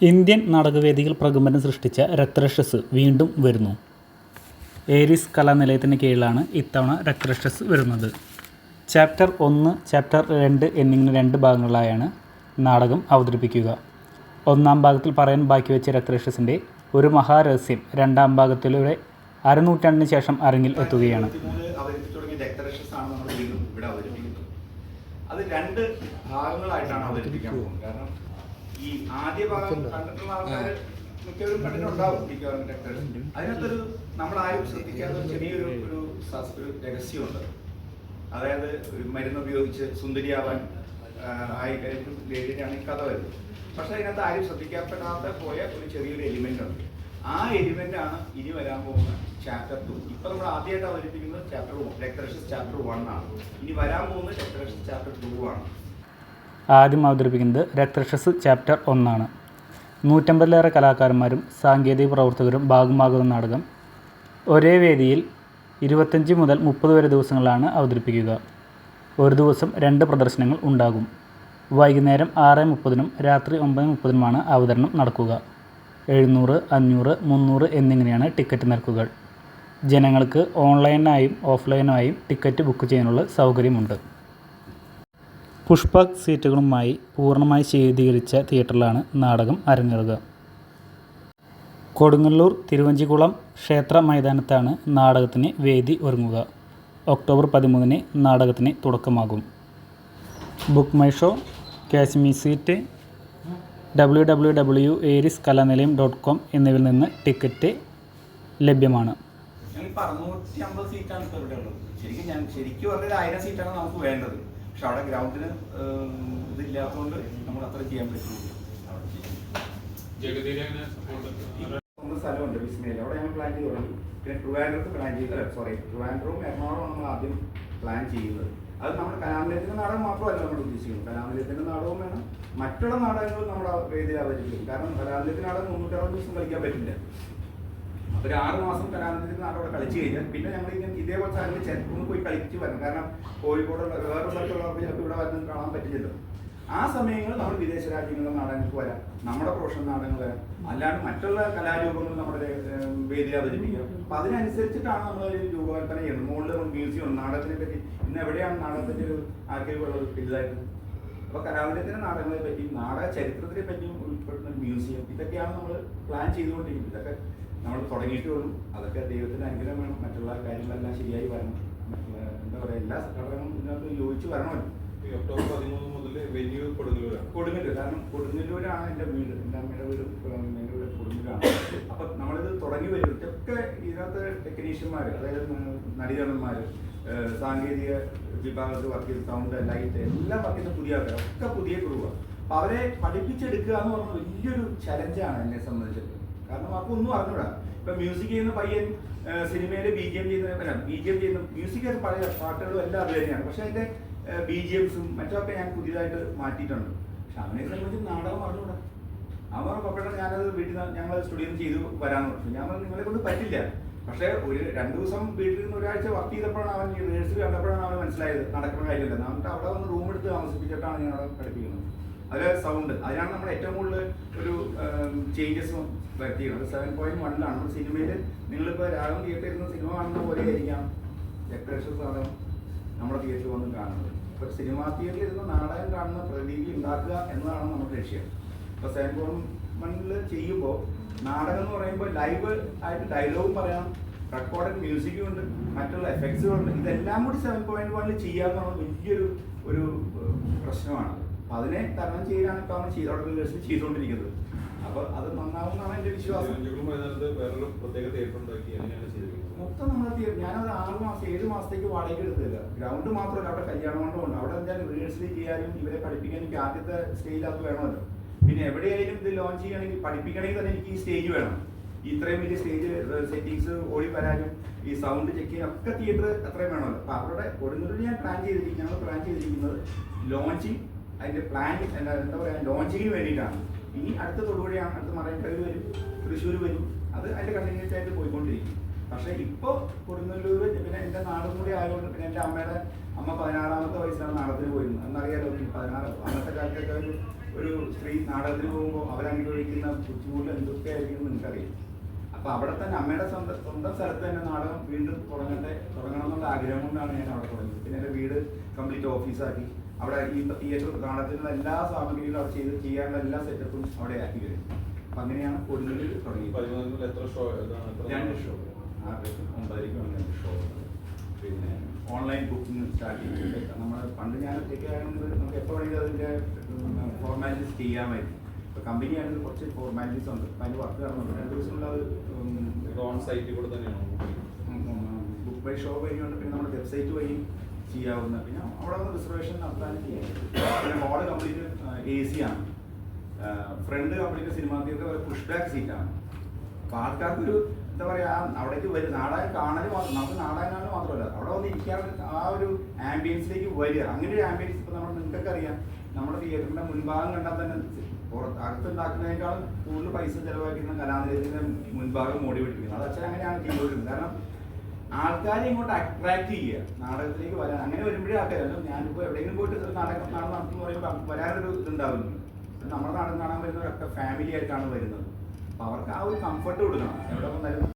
Indian നാടകവേദികൾ പ്രകമ്പനം സൃഷ്ടിച്ച രക്തരക്ഷസ് വീണ്ടും വരുന്നു. ഏരീസ് കലാനിലയത്തിന് കീഴിലാണ് ഇത്തവണ രക്തരക്ഷസ് വരുന്നത്. ചാപ്റ്റർ 1, ചാപ്റ്റർ 2 എന്നിങ്ങനെ 2 ഭാഗങ്ങളായാണ് നാടകം അവതരിപ്പിക്കുക. 1-ാം ഭാഗത്തിൽ പറയാൻ ബാക്കി വെച്ച രക്തരക്ഷസിൻ്റെ ഒരു മഹാരഹസ്യം 2-ാം ഭാഗത്തിലൂടെ അരനൂറ്റാണ്ടിന് ശേഷം അരങ്ങിൽ എത്തുകയാണ്. അത് 2 ഭാഗങ്ങളായിട്ടാണ് അവതരിപ്പിക്കാൻ പോകുന്നത്. കാരണം ഈ ആദ്യ ഭാഗം കണ്ടിട്ടുള്ള ആൾക്കാർ മിക്കവരും കണ്ടിട്ടുണ്ടാവും. മിക്കവാറും അതിനകത്തൊരു നമ്മളാരും ശ്രദ്ധിക്കാത്ത ചെറിയൊരു ഒരു രഹസ്യമുണ്ട്. അതായത് ഒരു മരുന്ന് ഉപയോഗിച്ച് സുന്ദരിയാവാൻ ആയി കഴിഞ്ഞിട്ട് ലേഡിയാണ് ഈ കഥ വരുന്നത്. പക്ഷെ അതിനകത്ത് ആരും ശ്രദ്ധിക്കപ്പെടാതെ പോയ ഒരു ചെറിയൊരു എലിമെന്റ് ഉണ്ട്. ആ എലിമെന്റ് ആണ് ഇനി വരാൻ പോകുന്ന ചാപ്റ്റർ 2. ഇപ്പൊ നമ്മൾ ആദ്യമായിട്ട് അവതരിപ്പിക്കുന്നത് ചാപ്റ്റർ 1, രക്തരക്ഷസ് ചാപ്റ്റർ 1 ആണ്. ഇനി വരാൻ പോകുന്നത് രക്തരക്ഷസ് ചാപ്റ്റർ 2 ആണ്. ആദ്യം അവതരിപ്പിക്കുന്നത് രക്തരക്ഷസ് ചാപ്റ്റർ 1 ആണ്. 150-ലേറെ കലാകാരന്മാരും സാങ്കേതിക പ്രവർത്തകരും ഭാഗമാകുന്ന നാടകം ഒരേ വേദിയിൽ 25 മുതൽ 30 വരെ ദിവസങ്ങളാണ് അവതരിപ്പിക്കുക. ഒരു ദിവസം 2 പ്രദർശനങ്ങൾ ഉണ്ടാകും. വൈകുന്നേരം 6:30-നും രാത്രി 9:30-നുമാണ് അവതരണം നടക്കുക. 700, 500, 300 എന്നിങ്ങനെയാണ് ടിക്കറ്റ് നിരക്കുകൾ. ജനങ്ങൾക്ക് ഓൺലൈനായും ഓഫ്ലൈനായും ടിക്കറ്റ് ബുക്ക് ചെയ്യാനുള്ള സൗകര്യമുണ്ട്. പുഷ്പക് സീറ്റുകളുമായി പൂർണ്ണമായി ശീതീകരിച്ച തിയേറ്ററിലാണ് നാടകം അരങ്ങേറുക. കൊടുങ്ങല്ലൂർ തിരുവഞ്ചിക്കുളം ക്ഷേത്ര മൈതാനത്താണ് നാടകത്തിന് വേദി ഒരുങ്ങുക. ഒക്ടോബർ 13-ന് നാടകത്തിന് തുടക്കമാകും. Book My Show, Kashmir seat, www.eriskalaനിലയം.com എന്നിവയിൽ നിന്ന് ടിക്കറ്റ് ലഭ്യമാണ്. ഞങ്ങൾക്ക് 650 സീറ്റാണ് ഇപ്പോൾ ഇവിടെ ഉള്ളത്. ശരിക്കും പറഞ്ഞാൽ 1000 സീറ്റാണ് നമുക്ക് വേണ്ടത്. പക്ഷെ അവിടെ ഗ്രൗണ്ടിന് ഇതില്ലാത്തതുകൊണ്ട് നമ്മൾ അത്ര ചെയ്യാൻ പറ്റില്ല. സ്ഥലമുണ്ട് വിസ്മയിൽ, അവിടെ ഞങ്ങൾ പ്ലാൻ ചെയ്ത് തുടങ്ങി. പിന്നെ ട്രിവാൻഡ്രത്ത് പ്ലാൻ ചെയ്ത് ട്രിവാൻഡ്രവും എറണാകുളവും നമ്മൾ ആദ്യം പ്ലാൻ ചെയ്യുന്നത്. അത് നമ്മുടെ കലാനിലയത്തിൻ്റെ നാടകം മാത്രമല്ല നമ്മൾ ഉദ്ദേശിക്കുന്നത്. കലാനിലയത്തിൻ്റെ നാടകവും വേണം, മറ്റുള്ള നാടകങ്ങളും നമ്മുടെ വേദിയിൽ അവതരിപ്പിക്കും. കാരണം കലാനിലയത്തിൻ്റെ നാടകം 360 ദിവസം കളിക്കാൻ പറ്റില്ല. ഒരു 6 മാസം കലാനിലയത്തിൻ്റെ നാടകം അവിടെ കളിച്ചു കഴിഞ്ഞാൽ പിന്നെ ഞങ്ങൾ ഇങ്ങനെ ഇതേപോലെ സാധനങ്ങൾ ചിലപ്പോൾ പോയി കളിച്ച് വരണം. കാരണം കോഴിക്കോടുള്ള വേറുള്ളവർക്ക് ചിലപ്പോൾ ഇവിടെ വരുന്നത് കാണാൻ പറ്റില്ലല്ലോ. ആ സമയങ്ങളിൽ നമ്മൾ വിദേശ രാജ്യങ്ങളിലെ നാടകങ്ങൾക്ക് വരാം, നമ്മുടെ പ്രൊഫഷണൽ നാടകങ്ങൾ വരാം, അല്ലാണ്ട് മറ്റുള്ള കലാരൂപങ്ങൾ നമ്മുടെ വേദിയിൽ അവതരിപ്പിക്കാം. അപ്പം അതിനനുസരിച്ചിട്ടാണ് നമ്മൾ രൂപകൽപ്പന ചെയ്യുന്നത്. മുകളിൽ മ്യൂസിയം നാടകത്തിനെ പറ്റി ഇന്ന് എവിടെയാണ് നാടകത്തിൻ്റെ ഒരു ആർക്കൈവുള്ളത് വലുതായിട്ട്. അപ്പോൾ കലാനിലയത്തിൻ്റെ നാടകങ്ങളെ പറ്റിയും നാടക ചരിത്രത്തിനെ പറ്റിയും ഉൾപ്പെടുന്ന മ്യൂസിയം, ഇതൊക്കെയാണ് നമ്മൾ പ്ലാൻ ചെയ്തുകൊണ്ടിരിക്കുന്നത്. ഇതൊക്കെ നമ്മൾ തുടങ്ങിയിട്ട് വരും. അതൊക്കെ ദൈവത്തിൻ്റെ അനുഗ്രഹം വേണം. മറ്റുള്ള കാര്യങ്ങളെല്ലാം ശരിയായി വരണം. എന്താ പറയുക, എല്ലാ ഘടകങ്ങളും ഇതിനകത്ത് യോജിച്ച് വരണമല്ലോ. ഒക്ടോബർ 13 മുതൽ വെന്യൂ കൊടുങ്ങല്ലൂരാണ്. കാരണം കൊടുങ്ങല്ലൂരാണ് എൻ്റെ വീട്. എൻ്റെ അമ്മയുടെ വീട് എൻ്റെ വീട് കൊടുങ്ങല്ലൂരാണ്. അപ്പം നമ്മളിത് തുടങ്ങി വരും. ഇതൊക്കെ ഇതിനകത്ത് ടെക്നീഷ്യന്മാർ, അതായത് നടികന്മാർ, സാങ്കേതിക വിഭാഗത്തിൽ വർക്ക് ചെയ്ത് സൗണ്ട്, ലൈറ്റ് എല്ലാം വർക്ക് ചെയ്യുന്ന പുതിയ ആൾക്കാർ, ഒക്കെ പുതിയ ക്രൂവാണ്. അപ്പം അവരെ പഠിപ്പിച്ചെടുക്കുക എന്ന് പറഞ്ഞാൽ വലിയൊരു ചലഞ്ചാണ് എന്നെ സംബന്ധിച്ചിട്ട്. കാരണം അപ്പൊന്നും അറിഞ്ഞൂടാ. ഇപ്പം മ്യൂസിക് ചെയ്യുന്ന പയ്യൻ സിനിമയിൽ BGM ചെയ്യുന്ന മ്യൂസിക് പഴയ പാട്ടുകളും എല്ലാം അത് തന്നെയാണ്. പക്ഷെ അതിൻ്റെ BGMസും മറ്റൊക്കെ ഞാൻ പുതിയതായിട്ട് മാറ്റിയിട്ടുണ്ട്. പക്ഷെ അവനെ സംബന്ധിച്ച് നാടകം അറിഞ്ഞൂടാ. അവൻ പപ്പടം ഞാനത് വീട്ടിൽ ഞങ്ങൾ സ്റ്റുഡിയോയിൽ ചെയ്തു വരാമെന്ന് പറഞ്ഞു. ഞാൻ പറഞ്ഞു നിങ്ങളെ കൊണ്ട് പറ്റില്ല. പക്ഷേ ഒരു 2 ദിവസം വീട്ടിൽ നിന്ന് ഒരാഴ്ച വർക്ക് ചെയ്തപ്പോഴാണ് അവൻ ഈ റിഹേഴ്സൽ കണ്ടപ്പോഴാണ് അവൻ മനസ്സിലായത് നടക്കുന്ന കാര്യമില്ല. എന്നിട്ട് അവിടെ വന്ന് റൂം എടുത്ത് താമസിപ്പിച്ചിട്ടാണ് ഞാൻ അവിടെ പഠിപ്പിക്കുന്നത്. അതിലെ സൗണ്ട്, അതിനാണ് നമ്മൾ ഏറ്റവും കൂടുതൽ ഒരു ചേഞ്ചസ് വരുത്തിയത്. 7.1 നമ്മൾ സിനിമയിൽ നിങ്ങളിപ്പോൾ രാഗം തിയേറ്ററിൽ ഇരുന്ന് സിനിമ കാണുന്ന പോലെ ആയിരിക്കാം രക്തരക്ഷസ് നാടകം നമ്മുടെ തിയേറ്ററിൽ വന്ന് കാണുന്നത്. ഇപ്പോൾ സിനിമാ തിയേറ്ററിൽ ഇരുന്ന് നാടകം കാണുന്ന പ്രതീതി ഉണ്ടാക്കുക എന്നതാണ് നമ്മുടെ ലക്ഷ്യം. ഇപ്പോൾ 7.1 ചെയ്യുമ്പോൾ നാടകം എന്ന് പറയുമ്പോൾ ലൈവ് ആയിട്ട് ഡയലോഗും പറയാം, റെക്കോർഡഡ് മ്യൂസിക്കും ഉണ്ട്, മറ്റുള്ള എഫക്ട്സുകളുണ്ട്. ഇതെല്ലാം കൂടി 7.1 ചെയ്യാമെന്നുള്ള വലിയൊരു ഒരു പ്രശ്നമാണ്. അപ്പം അതിനെ തരണം ചെയ്യാനാണ് ഇപ്പോൾ നമ്മൾ ചെയ്തുകൊണ്ടിരിക്കുന്നത്. അപ്പോൾ അത് നന്നാവുമെന്നാണ് എൻ്റെ വിശ്വാസം. മൊത്തം നമ്മുടെ തിയേറ്റർ ഞാനത് 6 മാസം 7 മാസത്തേക്ക് വാടകയ്ക്ക് എടുത്തില്ല. ഗ്രൗണ്ട് മാത്രമല്ല, അവിടെ കല്യാണ മണ്ഡപമുണ്ട്. അവിടെ എന്തായാലും റിഹേഴ്സൽ ചെയ്യാനും ഇവരെ പഠിപ്പിക്കാനും എനിക്ക് ആദ്യത്തെ സ്റ്റേജിലകത്ത് വേണമല്ലോ. പിന്നെ എവിടെയായാലും ഇത് ലോഞ്ച് ചെയ്യണമെങ്കിൽ പഠിപ്പിക്കണമെങ്കിൽ തന്നെ എനിക്ക് ഈ സ്റ്റേജ് വേണം. ഇത്രയും വലിയ സ്റ്റേജ് സെറ്റിങ്സ് ഓടി വരാനും ഈ സൗണ്ട് ചെക്ക് ചെയ്യാനും ഒക്കെ തിയേറ്റർ അത്രയും വേണമല്ലോ. അപ്പോൾ അവരുടെ കൊടുങ്ങല്ലൂർ ഞങ്ങൾ പ്ലാൻ ചെയ്തിരിക്കുന്നത് ലോഞ്ചിങ്, അതിൻ്റെ പ്ലാനിങ് എന്താ പറയുക, ലോഞ്ചിങ്ങിന് വേണ്ടിയിട്ടാണ്. ഇനി അടുത്ത തൊടുപുഴയാണ്, അടുത്ത മറൈൻഡ്രൈവ് വരും, തൃശ്ശൂർ വരും. അത് അതിൻ്റെ കണ്ടിന്യൂസ് ആയിട്ട് പോയിക്കൊണ്ടിരിക്കും. പക്ഷേ ഇപ്പോൾ കൊടുങ്ങല്ലൂർ പിന്നെ എൻ്റെ നാടും കൂടി ആയതുകൊണ്ട്, പിന്നെ എൻ്റെ അമ്മ 16-ാമത്തെ വയസ്സിലാണ് നാടകത്തിന് പോയിരുന്നത്. എന്നറിയാലോ, 16 അന്നത്തെ കാലത്ത് അമ്മമാർക്കൊക്കെ ഒരു സ്ത്രീ നാടകത്തിന് പോകുമ്പോൾ അവരനുഭവിക്കുന്ന ബുദ്ധിമുട്ട് എന്തൊക്കെയായിരിക്കും എന്ന് നിങ്ങൾക്കറിയാം. അപ്പോൾ അവിടെ തന്നെ അമ്മയുടെ സ്വന്തം സ്ഥലത്ത് തന്നെ നാടകം വീണ്ടും തുടങ്ങണം എന്നുള്ള ആഗ്രഹം കൊണ്ടാണ് ഞാൻ അവിടെ തുടങ്ങിയത്. പിന്നെ എൻ്റെ വീട് കംപ്ലീറ്റ് ഓഫീസാക്കി അവിടെ ഈ തിയേറ്റർ നാടകത്തിനുള്ള എല്ലാ സാമഗ്രികളും അവിടെ ചെയ്യാനുള്ള എല്ലാ സെറ്റപ്പും അവിടെ ആക്കി വരും. അപ്പം അങ്ങനെയാണ് കൊടുങ്ങല്ലൂർ തുടങ്ങിയത്. 2 ഷോ 6 9 ഷോ. പിന്നെ ഓൺലൈൻ ബുക്കിംഗ് സ്റ്റാർട്ട് ചെയ്തിട്ട് നമ്മൾ പണ്ട് ഞാൻ ഒറ്റയ്ക്കായതുകൊണ്ട് നമുക്ക് എപ്പോൾ വേണമെങ്കിലും അതിൻ്റെ ഫോർമാലിറ്റീസ് ചെയ്യാമായിരുന്നു. ഇപ്പോൾ കമ്പനി ആണെങ്കിൽ കുറച്ച് ഫോർമാലിറ്റീസ് ഉണ്ട്. അപ്പം അതിൻ്റെ വർക്ക് നടന്നുണ്ട്. 2 ദിവസമുള്ള അത് ഓൺ സൈറ്റിൽ കൂടെ തന്നെയാണോ ബുക്ക് ബൈ ഷോ വഴിയുണ്ട്. പിന്നെ നമ്മുടെ വെബ്സൈറ്റ് വഴി ചെയ്യാവുന്ന, പിന്നെ അവിടെ വന്ന് റിസർവേഷൻ നടത്താനും ചെയ്യാം. പിന്നെ ഹോള് കംപ്ലീറ്റ് AC ആണ്. Front complete cinema theatre push back സീറ്റാണ്. അപ്പോൾ ആൾക്കാർക്കൊരു എന്താ പറയുക, അവിടേക്ക് വരും നാടകം കാണാൻ മാത്രം, നമുക്ക് നാടകം കാണാൻ മാത്രമല്ല അവിടെ വന്ന് ഇരിക്കാൻ ആ ഒരു ആംബിയൻസിലേക്ക് വരിക. അങ്ങനെ ഒരു ആംബിയൻസ് ഇപ്പോൾ നമ്മൾ നിങ്ങൾക്കൊക്കെ അറിയാം. നമ്മുടെ തിയേറ്ററിൻ്റെ മുൻഭാഗം കണ്ടാൽ തന്നെ അകത്തുണ്ടാക്കുന്നതിനേക്കാളും കൂടുതൽ പൈസ ചിലവാക്കിയിരുന്ന കലാനിലയത്തിൻ്റെ മുൻഭാഗം മോടി പിടിക്കുന്നത്. അത് അച്ഛൻ അങ്ങനെയാണ് ചെയ്തുകൊണ്ടിരുന്നത്. കാരണം ആൾക്കാരെ ഇങ്ങോട്ട് അട്രാക്ട് ചെയ്യുക, നാടകത്തിലേക്ക് വരാൻ. അങ്ങനെ വരുമ്പോഴേ ആൾക്കാരല്ല, ഞാനിപ്പോൾ എവിടെയെങ്കിലും പോയിട്ട് നാടകം നടത്തുന്ന പറയുമ്പോൾ വരാനൊരു ഇതുണ്ടാവുന്നു. നമ്മുടെ നാടകം കാണാൻ വരുന്നവരൊക്കെ ഫാമിലി ആയിട്ടാണ് വരുന്നത്. അപ്പോൾ അവർക്ക് ആ ഒരു കംഫർട്ട് കൊടുക്കണം. എവിടെ വന്നാലും